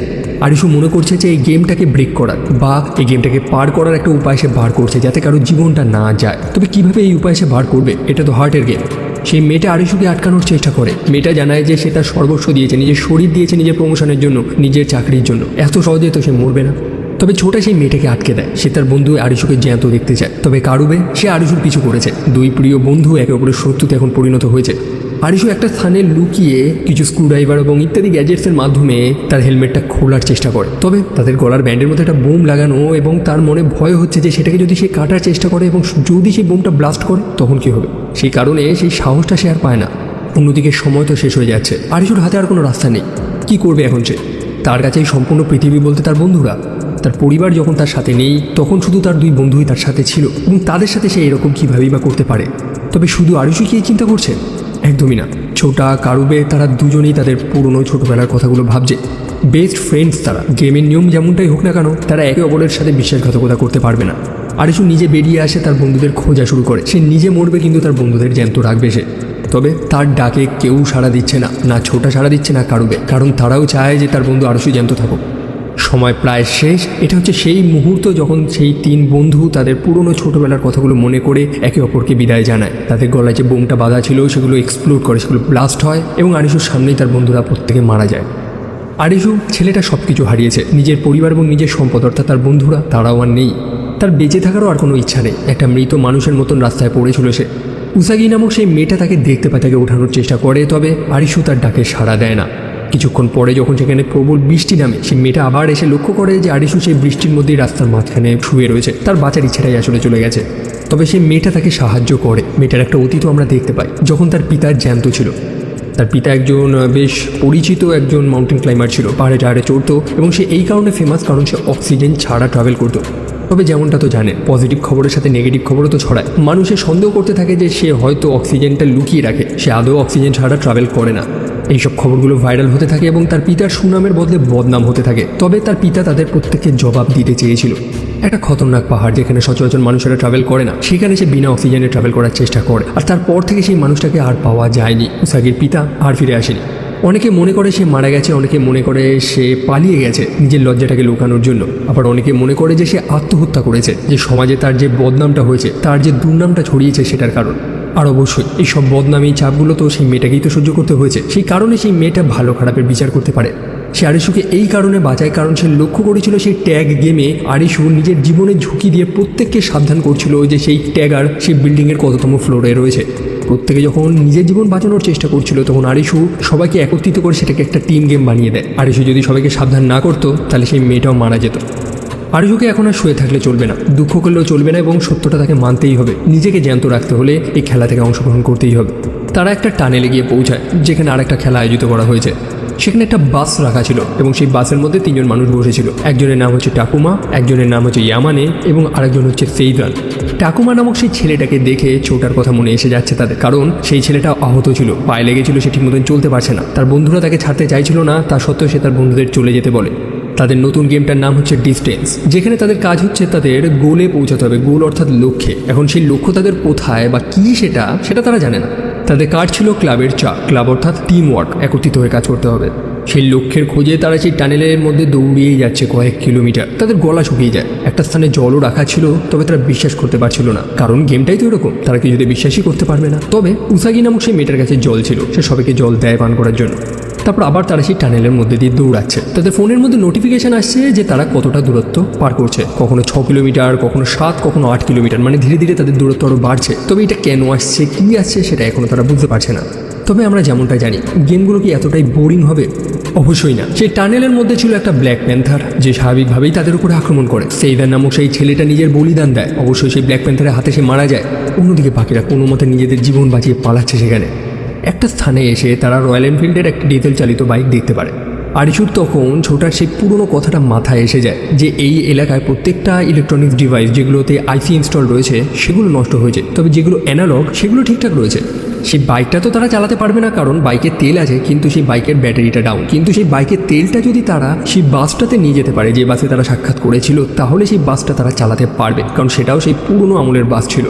আরিসু মনে করছে যে এই গেমটাকে ব্রেক করার বা এই গেমটাকে পার করার একটা উপায় সে বার করছে, যাতে কারোর জীবনটা না যায়। তবে কিভাবে এই উপায় সে বার করবে, এটা তো হার্টের গেম। সেই মেয়েটা আরিসুকে আটকানোর চেষ্টা করে। মেয়েটা জানায় যে সে তার সর্বস্ব দিয়েছে, নিজের শরীর দিয়েছে নিজের প্রমোশনের জন্য, নিজের চাকরির জন্য। এত সহজে তো সে মরবে না। তবে ছোটা সেই মেয়েটাকে আটকে দেয়। সে তার বন্ধু আরিসুকে জ্যান্ত দেখতে চায়। তবে কারুবে সে আরিসুর পিছু করেছে। দুই প্রিয় বন্ধু একে অপরের শত্রুতে এখন পরিণত হয়েছে। আরিসু একটা স্থানে লুকিয়ে কিছু স্ক্রুড্রাইভার এবং ইত্যাদি গ্যাজেটসের মাধ্যমে তার হেলমেটটা খোলার চেষ্টা করে। তবে তাদের গলার ব্যান্ডের মধ্যে একটা বোম লাগানো এবং তার মনে ভয় হচ্ছে যে সেটাকে যদি সে কাটার চেষ্টা করে এবং যদি সেই বোমটা ব্লাস্ট করে তখন কী হবে। সেই কারণে সেই সাহসটা সে আর পায় না। অন্যদিকে সময় তো শেষ হয়ে যাচ্ছে, আরিসুর হাতে আর কোনো রাস্তা নেই। কি করবে এখন সে? তার কাছে এই সম্পূর্ণ পৃথিবী বলতে তার বন্ধুরা, তার পরিবার যখন তার সাথে নেই তখন শুধু তার দুই বন্ধুই তার সাথে ছিল এবং তাদের সাথে সে এরকম কীভাবেই বা করতে পারে। তবে শুধু আরিসু কি চিন্তা করছে? একদমই না। ছোটা কারুবে তারা দুজনেই তাদের পুরনো ছোটবেলার কথাগুলো ভাবছে। বেস্ট ফ্রেন্ডস তারা। গেমের নিয়ম যেমনটাই হোক না কেন তারা একে অপরের সাথে বিশ্বাসঘাতকতা করতে পারবে না। আরিসু নিজে বেরিয়ে আসে, তার বন্ধুদের খোঁজা শুরু করে। সে নিজে মরবে কিন্তু তার বন্ধুদের জ্যান্ত রাখবে সে। তবে তার ডাকে কেউ সাড়া দিচ্ছে না, না ছোটা সাড়া দিচ্ছে না কারুবে, কারণ তারাও চায় যে তার বন্ধু আরিসু জ্যান্ত থাকুক। সময় প্রায় শেষ। এটা হচ্ছে সেই মুহূর্ত যখন সেই তিন বন্ধু তাদের পুরনো ছোটবেলার কথাগুলো মনে করে একে অপরকে বিদায় জানায়। তাদের গলায় যে বোমটা বাঁধা ছিল সেগুলো এক্সপ্লোড করে, সেগুলো ব্লাস্ট হয় এবং আরিসুর সামনেই তার বন্ধুরা প্রত্যেকে মারা যায়। আরিসু ছেলেটা সব কিছু হারিয়েছে, নিজের পরিবার এবং নিজের সম্পদ, অর্থাৎ তার বন্ধুরা তারাও আর নেই। তার বেঁচে থাকারও আর কোনো ইচ্ছা নেই। একটা মৃত মানুষের মতন রাস্তায় পড়েছিল সে। উসাগি নামক সেই মেয়েটা তাকে দেখতে পায়, তাকে ওঠানোর চেষ্টা করে। তবে আরিসু তার ডাকে সাড়া দেয় না। কিছুক্ষণ পরে যখন সেখানে প্রবল বৃষ্টি নামে, সেই মেয়েটা আবার এসে লক্ষ্য করে যে আরিসু সেই বৃষ্টির মধ্যেই রাস্তার মাঝখানে শুয়ে রয়েছে। তার বাঁচার ইচ্ছাটাই আসলে চলে গেছে। তবে সেই মেয়েটা তাকে সাহায্য করে। মেয়েটার একটা অতীতও আমরা দেখতে পাই, যখন তার পিতার জ্যান্ত ছিল। তার পিতা একজন বেশ পরিচিত একজন মাউন্টেন ক্লাইম্বার ছিল, পাহাড়ে টাহাড়ে চড়তো এবং সে এই কারণে ফেমাস, কারণ সে অক্সিজেন ছাড়া ট্রাভেল করতো। তবে যেমনটা তো জানেন, পজিটিভ খবরের সাথে নেগেটিভ খবরও তো ছড়ায়। মানুষের সন্দেহ করতে থাকে যে সে হয়তো অক্সিজেনটা লুকিয়ে রাখে, সে আদৌ অক্সিজেন ছাড়া ট্রাভেল করে না। এইসব খবরগুলো ভাইরাল হতে থাকে এবং তার পিতার সুনামের বদলে বদনাম হতে থাকে। তবে তার পিতা তাদের প্রত্যেককে জবাব দিতে চেয়েছিল। একটা খতরনাক পাহাড় যেখানে সচরাচর মানুষেরা ট্রাভেল করে না, সেখানে সে বিনা অক্সিজেনে ট্রাভেল করার চেষ্টা করে। আর তারপর থেকে সেই মানুষটাকে আর পাওয়া যায়নি। উসাগির পিতা আর ফিরে আসেনি। অনেকে মনে করে সে মারা গেছে, অনেকে মনে করে সে পালিয়ে গেছে নিজের লজ্জাটাকে লুকানোর জন্য, আবার অনেকে মনে করে যে সে আত্মহত্যা করেছে, যে সমাজে তার যে বদনামটা হয়েছে, তার যে দুর্নামটা ছড়িয়েছে সেটার কারণ। আর অবশ্যই এই সব বদনামি চাপগুলো তো সেই মেয়েটাকেই তো সহ্য করতে হয়েছে। সেই কারণে সেই মেয়েটা ভালো খারাপের বিচার করতে পারে। সে আরিশুকে এই কারণে বাঁচায় কারণ সে লক্ষ্য করেছিল সেই ট্যাগ গেমে আরিশু নিজের জীবনের ঝুঁকি দিয়ে প্রত্যেককে সাবধান করছিল যে সেই ট্যাগার সেই বিল্ডিংয়ের কততম ফ্লোরে রয়েছে। প্রত্যেকে যখন নিজের জীবন বাঁচানোর চেষ্টা করছিল তখন আরিশু সবাইকে একত্রিত করে সেটাকে একটা টিম গেম বানিয়ে দেয়। আরিশু যদি সবাইকে সাবধান না করতো তাহলে সেই মেয়েটাও মারা যেত। আরিশুকে এখন আর শুয়ে থাকলে চলবে না, দুঃখ করলেও চলবে না, এবং সত্যটা তাকে মানতেই হবে। নিজেকে জ্যান্ত রাখতে হলে এই খেলা থেকে অংশগ্রহণ করতেই হবে। তারা একটা টানেলে গিয়ে পৌঁছায় যেখানে আরেকটা খেলা আয়োজিত করা হয়েছে। সেখানে একটা বাস রাখা ছিল এবং সেই বাসের মধ্যে 3 জন মানুষ বসেছিল। একজনের নাম হচ্ছে টাকুমা, একজনের নাম হচ্ছে ইয়ামানে এবং আরেকজন হচ্ছে সেইদান। টাকুমা নামক সেই ছেলেটাকে দেখে ছোটার কথা মনে এসে যাচ্ছে তাদের, কারণ সেই ছেলেটা আহত ছিল, পায়ে লেগেছিল, সে ঠিক মতন চলতে পারছে না। তার বন্ধুরা তাকে ছাড়তে চাইছিল না, তা সত্ত্বেও সে তার বন্ধুদের চলে যেতে বলে। তাদের নতুন গেমটার নাম হচ্ছে ডিস্টেন্স, যেখানে তাদের কাজ হচ্ছে তাদের গোলে পৌঁছাতে হবে। গোল অর্থাৎ লক্ষ্যে। এখন সেই লক্ষ্য তাদের কোথায় বা কী সেটা তারা জানে না। তাদের কাজ ছিল ক্লাবের ক্লাব অর্থাৎ টিম ওয়ার্ক, একত্রিত হয়ে কাজ করতে হবে। সেই লক্ষ্যের খোঁজে তারা সেই টানেলের মধ্যে দৌড়িয়েই যাচ্ছে কয়েক কিলোমিটার। তাদের গলা শুকিয়ে যায়। একটা স্থানে জলও রাখা ছিল, তবে তারা বিশ্বাস করতে পারছিল না, কারণ গেমটাই তো এরকম, তারা কিছুতে বিশ্বাসই করতে পারবে না। তবে উসাগি নামক সেই মেয়েটার কাছে জল ছিল, সে সবাইকে জল দেয় পান করার জন্য। তারপর আবার তারা সেই টানেলের মধ্যে দিয়ে দৌড়াচ্ছে। তাদের ফোনের মধ্যে নোটিফিকেশন আসছে যে তারা কতটা দূরত্ব পার করছে, কখনো 6 কিলোমিটার, কখনো 7, কখনো 8 কিলোমিটার, মানে ধীরে ধীরে তাদের দূরত্ব আরও বাড়ছে। তবে এটা কেন আসছে, কী আসছে, সেটা এখনও তারা বুঝতে পারছে না। তবে আমরা যেমনটা জানি, গেমগুলো কি এতটাই বোরিং হবে? অবশ্যই না। সেই টানেলের মধ্যে ছিল একটা ব্ল্যাক প্যান্থার, যে স্বাভাবিকভাবেই তাদের উপরে আক্রমণ করে। সেইদার নামক সেই ছেলেটা নিজের বলিদান দেয়, অবশ্যই সেই ব্ল্যাক প্যান্থারের হাতে সে মারা যায়। অন্যদিকে বাকিরা কোনো মতে নিজেদের জীবন বাঁচিয়ে পালাচ্ছে। সেখানে একটা স্থানে এসে তারা রয়্যাল এনফিল্ডের একটা ডিজেল চালিত বাইক দেখতে পারে। আরিশুর তখন ছোটার সেই পুরনো কথাটা মাথায় এসে যায় যে এই এলাকায় প্রত্যেকটা ইলেকট্রনিক্স ডিভাইস যেগুলোতে আইসি ইনস্টল রয়েছে সেগুলো নষ্ট হয়েছে, তবে যেগুলো অ্যানালগ সেগুলো ঠিকঠাক রয়েছে। সেই বাইকটা তো তারা চালাতে পারবে না, কারণ বাইকে তেল আছে, কিন্তু সেই বাইকের ব্যাটারিটা ডাউন। কিন্তু সেই বাইকের তেলটা যদি তারা সেই বাসটাতে নিয়ে যেতে পারে, যে বাসে তারা সাক্ষাৎ করেছিল, তাহলে সেই বাসটা তারা চালাতে পারবে, কারণ সেটাও সেই পুরনো আমলের বাস ছিল।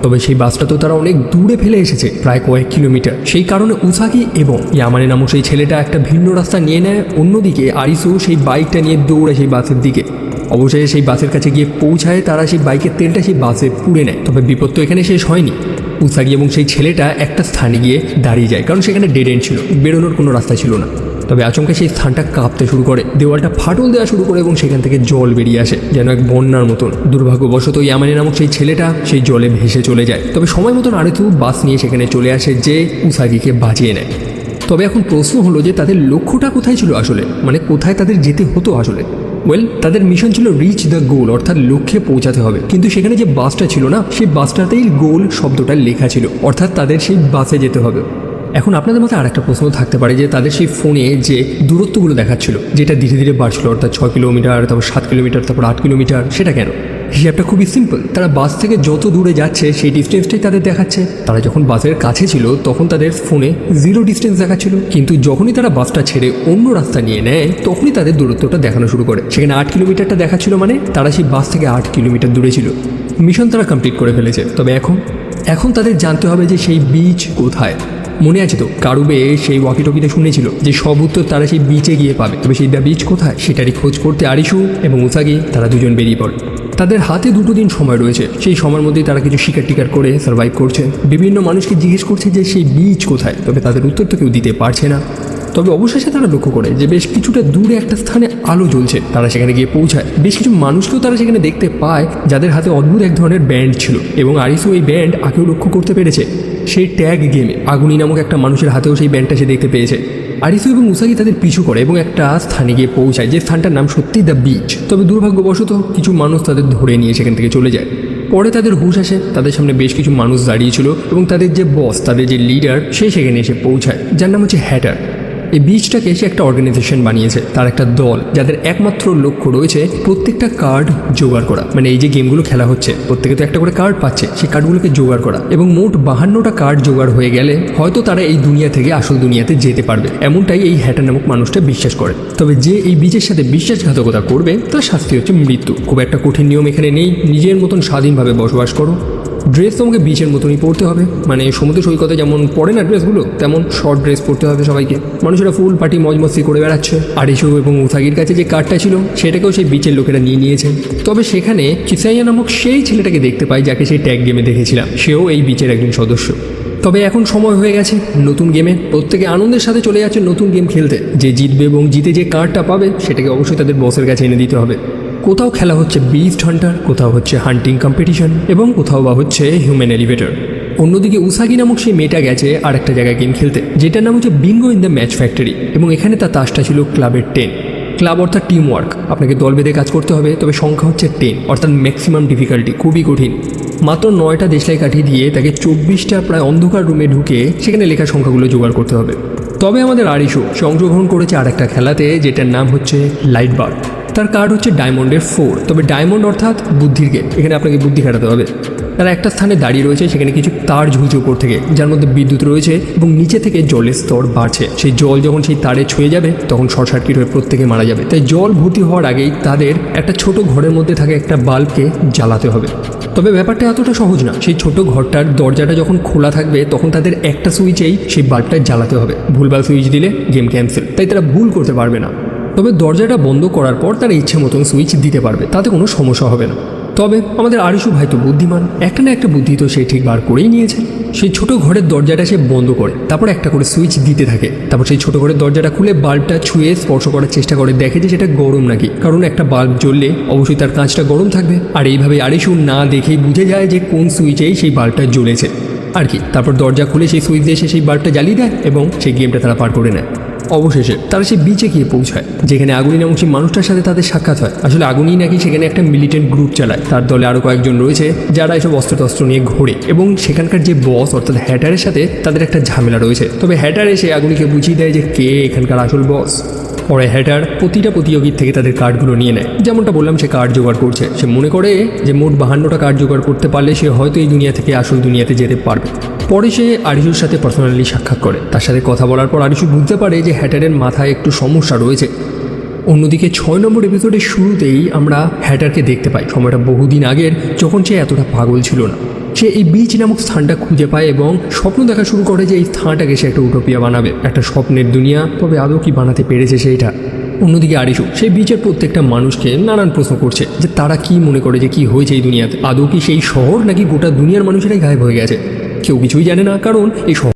তবে সেই বাসটা তো তারা অনেক দূরে ফেলে এসেছে, প্রায় কয়েক কিলোমিটার। সেই কারণে উসাগি এবং ইয়ামানে নামক সেই ছেলেটা একটা ভিন্ন রাস্তা নিয়ে নেয়। অন্যদিকে আরিসু সেই বাইকটা নিয়ে দৌড়ে সেই বাসের দিকে। অবশেষে সেই বাসের কাছে গিয়ে পৌঁছায়। তারা সেই বাইকের তেলটা সেই বাসে পুড়ে নেয়। তবে বিপদ তো এখানে শেষ হয়নি। উসাগি এবং সেই ছেলেটা একটা স্থানে গিয়ে দাঁড়িয়ে যায়, কারণ সেখানে ডেড এন্ড ছিল, বেরোনোর কোনো রাস্তা ছিল না। তবে আচমকা সেই স্থানটা কাঁপতে শুরু করে, দেওয়ালটা ফাটল দেওয়া শুরু করে এবং সেখান থেকে জল বেরিয়ে আসে যেন এক বন্যার মতন। দুর্ভাগ্যবশত ইয়ামানি নামক সেই ছেলেটা সেই জলে ভেসে চলে যায়। তবে সময় মতন আরিসু বাস নিয়ে সেখানে চলে আসে, যে উসাগিকে বাঁচিয়ে নেয়। তবে এখন প্রশ্ন হলো যে তাদের লক্ষ্যটা কোথায় ছিল আসলে, মানে কোথায় তাদের যেতে হতো আসলে। তাদের মিশন ছিল রিচ দ্য গোল, অর্থাৎ লক্ষ্যে পৌঁছাতে হবে। কিন্তু সেখানে যে বাসটা ছিল না, সেই বাসটাতেই গোল শব্দটা লেখা ছিল, অর্থাৎ তাদের সেই বাসে যেতে হবে। এখন আপনাদের মাথায় আরেকটা প্রশ্ন থাকতে পারে যে তাদের সেই ফোনে যে দূরত্বগুলো দেখাচ্ছিল, যেটা ধীরে ধীরে বাড়ছিল, অর্থাৎ 6 কিলোমিটার, তারপর 7 কিলোমিটার, তারপর 8 কিলোমিটার, সেটা কেন? হিসাবটা খুবই সিম্পল। তারা বাস থেকে যত দূরে যাচ্ছে সেই ডিস্টেন্সটাই তাদের দেখাচ্ছে। তারা যখন বাসের কাছে ছিল তখন তাদের ফোনে 0 ডিস্টেন্স দেখাচ্ছিল, কিন্তু যখনই তারা বাসটা ছেড়ে অন্য রাস্তা নিয়ে নেয় তখনই তাদের দূরত্বটা দেখানো শুরু করে। সেখানে 8 কিলোমিটারটা দেখাচ্ছিল, মানে তারা সেই বাস থেকে 8 কিলোমিটার দূরে ছিল। মিশন তারা কমপ্লিট করে ফেলেছে। তবে এখন তাদের জানতে হবে যে সেই বিচ কোথায়। মনে আছে তো, কারুবে সেই ওয়াকিটকিতে শুনেছিল যে সব উত্তর তারা সেই বিচে গিয়ে পাবে। তবে সেই বিচ কোথায় সেটারই খোঁজ করতে আরিশু এবং উসাগি তারা দুজন বেরিয়ে পড়ে। তাদের হাতে 2 দিন সময় রয়েছে। সেই সময়ের মধ্যেই তারা কিছু শিকার টিকার করে সার্ভাইভ করছে। বিভিন্ন মানুষকে জিজ্ঞেস করছে যে সেই বিচ কোথায়, তবে তাদের উত্তর তো কেউ দিতে পারছে না। তবে অবশেষে তারা লক্ষ্য করে যে বেশ কিছুটা দূরে একটা স্থানে আলো জ্বলছে। তারা সেখানে গিয়ে পৌঁছায়। বেশ কিছু মানুষকেও তারা সেখানে দেখতে পায় যাদের হাতে অদ্ভুত এক ধরনের ব্যান্ড ছিল, এবং আরিসু এই ব্যান্ড আগেও লক্ষ্য করতে পেরেছে। সেই ট্যাগ গেমে আগুনি নামক একটা মানুষের হাতেও সেই ব্যান্ডটা সে দেখতে পেয়েছে। আরিসু এবং উসাগি তাদের পিছু করে এবং একটা স্থানে গিয়ে পৌঁছায়, যে স্থানটার নাম সত্যি দ্য বিচ। তবে দুর্ভাগ্যবশত কিছু মানুষ তাদের ধরে নিয়ে সেখান থেকে চলে যায়। পরে তাদের হুঁশ আসে, তাদের সামনে বেশ কিছু মানুষ দাঁড়িয়েছিল এবং তাদের যে বস, তাদের যে লিডার, সে সেখানে এসে পৌঁছায়, যার নাম হচ্ছে হ্যাটার। এই বিচটাকে সে একটা অর্গানাইজেশন বানিয়েছে, তার একটা দল, যাদের একমাত্র লক্ষ্য রয়েছে প্রত্যেকটা কার্ড জোগাড় করা। মানে এই যে গেমগুলো খেলা হচ্ছে প্রত্যেকে তো একটা করে কার্ড পাচ্ছে, সেই কার্ডগুলোকে জোগাড় করা। এবং মোট 52টা কার্ড জোগাড় হয়ে গেলে হয়তো তারা এই দুনিয়া থেকে আসল দুনিয়াতে যেতে পারবে, এমনটাই এই হ্যাটার নামক মানুষটা বিশ্বাস করে। তবে যে এই বিচের সাথে বিশ্বাসঘাতকতা করবে তার শাস্তি হচ্ছে মৃত্যু। খুব একটা কঠিন নিয়ম এখানে নেই, নিজের মতন স্বাধীনভাবে বসবাস করো, ড্রেস তোমাকে বিচের মতনই পরতে হবে, মানে সমুদ্র সৈকতে যেমন পরে না ড্রেসগুলো, তেমন শর্ট ড্রেস পরতে হবে সবাইকে। মানুষেরা ফুল পার্টি মজ মস্তি করে বেড়াচ্ছে। আরিশু এবং উসাগির কাছে যে কার্ডটা ছিল সেটাকেও সেই বিচের লোকেরা নিয়ে নিয়েছে। তবে সেখানে চিসাইয়া নামক সেই ছেলেটাকে দেখতে পাই যাকে সেই ট্যাগ গেমে দেখেছিলাম, সেও এই বিচের একজন সদস্য। তবে এখন সময় হয়ে গেছে নতুন গেমে, প্রত্যেকে আনন্দের সাথে চলে যাচ্ছে নতুন গেম খেলতে। যে জিতবে এবং জিতে যে কার্ডটা পাবে সেটাকে অবশ্যই তাদের বসের কাছে এনে দিতে হবে। কোথাও খেলা হচ্ছে বিস্ট হান্টার, কোথাও হচ্ছে হান্টিং কম্পিটিশন এবং কোথাও বা হচ্ছে হিউম্যান এলিভেটর। অন্যদিকে উসাগি নামক সেই মেয়েটা গেছে আর একটা জায়গায় গেম খেলতে, যেটার নাম হচ্ছে Bingo in the match factory, এবং এখানে তার তাসটা ছিল ক্লাবের 10। ক্লাব অর্থাৎ টিম ওয়ার্ক, আপনাকে দল বেঁধে কাজ করতে হবে, তবে সংখ্যা হচ্ছে 10 অর্থাৎ ম্যাক্সিমাম ডিফিকাল্টি, খুবই কঠিন। মাত্র 9টা দেশলাই কাঠিয়ে দিয়ে তাকে 24টা প্রায় অন্ধকার রুমে ঢুকে সেখানে লেখা সংখ্যাগুলো জোগাড় করতে হবে। তবে আমাদের আরিশু সে অংশগ্রহণ করেছে আর একটা খেলাতে, যেটার নাম হচ্ছে লাইট বার্ড। তার কার্ড হচ্ছে ডায়মন্ডের 4, তবে ডায়মন্ড অর্থাৎ বুদ্ধির গেম, এখানে আপনাকে বুদ্ধি খাটাতে হবে। তারা একটা স্থানে দাঁড়িয়ে রয়েছে, সেখানে কিছু তার ঝুলছে উপর থেকে, যার মধ্যে বিদ্যুৎ রয়েছে এবং নিচে থেকে জলের স্তর বাড়ছে। সেই জল যখন সেই তারে ছুঁয়ে যাবে তখন শর্ট সার্কিট হয়ে প্রত্যেকে মারা যাবে। তাই জল ভর্তি হওয়ার আগেই তাদের একটা ছোট ঘরের মধ্যে থাকে একটা বাল্বকে জ্বালাতে হবে। তবে ব্যাপারটা এতটা সহজ না। সেই ছোট ঘরটার দরজাটা যখন খোলা থাকবে তখন তাদের একটা সুইচেই সেই বাল্বটা জ্বালাতে হবে। ভুলভাল সুইচ দিলে গেম ক্যান্সেল, তাই তারা ভুল করতে পারবে না। তবে দরজাটা বন্ধ করার পর তারা ইচ্ছে মতন সুইচ দিতে পারবে, তাতে কোনো সমস্যা হবে না। তবে আমাদের আরিশু ভাই তো বুদ্ধিমান, একটা না একটা বুদ্ধি তো সে ঠিক বার করেই নিয়েছে। সেই ছোট ঘরের দরজাটা সে বন্ধ করে তারপর একটা করে সুইচ দিতে থাকে। তারপর সেই ছোট ঘরের দরজাটা খুলে বাল্বটা ছুঁয়ে স্পর্শ করার চেষ্টা করে, দেখে যে সেটা গরম নাকি, কারণ একটা বাল্ব জ্বললে অবশ্যই তার কাঁচটা গরম থাকবে। আর এইভাবে আরিশু না দেখেই বুঝে যায় যে কোন সুইচেই সেই বাল্বটা জ্বলেছে আর কি। তারপর দরজা খুলে সেই সুইচ দিয়ে সেই বাল্বটা জ্বালিয়ে দেয় এবং সেই গেমটা তারা পার করে নেয়। অবশেষে তারা সেই বিচে গিয়ে পৌঁছায়, যেখানে আগুনি নামক সেই মানুষটার সাথে তাদের সাক্ষাৎ হয়। আসলে আগুনি নাকি সেখানে একটা মিলিটেন্ট গ্রুপ চালায়, তার দলে আরও কয়েকজন রয়েছে যারা এসব অস্ত্র নিয়ে ঘোরে, এবং সেখানকার যে বস অর্থাৎ হ্যাটারের সাথে তাদের একটা ঝামেলা রয়েছে। তবে হ্যাটার এসে আগুনিকে বুঝিয়ে দেয় যে কে এখানকার আসল বস। পরে হ্যাটার প্রতিটা প্রতিযোগীর থেকে তাদের কার্ডগুলো নিয়ে নেয়। যেমনটা বললাম, সে কার্ড জোগাড় করছে। সে মনে করে যে মোট 52টা কার্ড জোগাড় করতে পারলে সে হয়তো এই দুনিয়া থেকে আসল দুনিয়াতে যেতে পারবে। পরে সে আরিশুর সাথে পার্সোনালি সাক্ষাৎ করে। তার সাথে কথা বলার পর আরিশু বুঝতে পারে যে হ্যাটারের মাথায় একটু সমস্যা রয়েছে। অন্যদিকে 6 নম্বর এপিসোডের শুরুতেই আমরা হ্যাটারকে দেখতে পাই, সময়টা বহুদিন আগের, যখন সে এতটা পাগল ছিল না। সে এই বিচ নামক স্থানটা খুঁজে পায় এবং স্বপ্ন দেখা শুরু করে যে এই স্থানটাকে সে একটা উটোপিয়া বানাবে, একটা স্বপ্নের দুনিয়া। তবে আদৌ কি বানাতে পেরেছে সেইটা? অন্যদিকে আরিশু সেই বিচের প্রত্যেকটা মানুষকে নানান প্রশ্ন করছে যে তারা কি মনে করে যে কি হয়েছে এই দুনিয়াতে, আদৌ কি সেই শহর নাকি গোটা দুনিয়ার মানুষেরাই গায়েব হয়ে গেছে। কেউ কিছুই জানে না, কারণ এই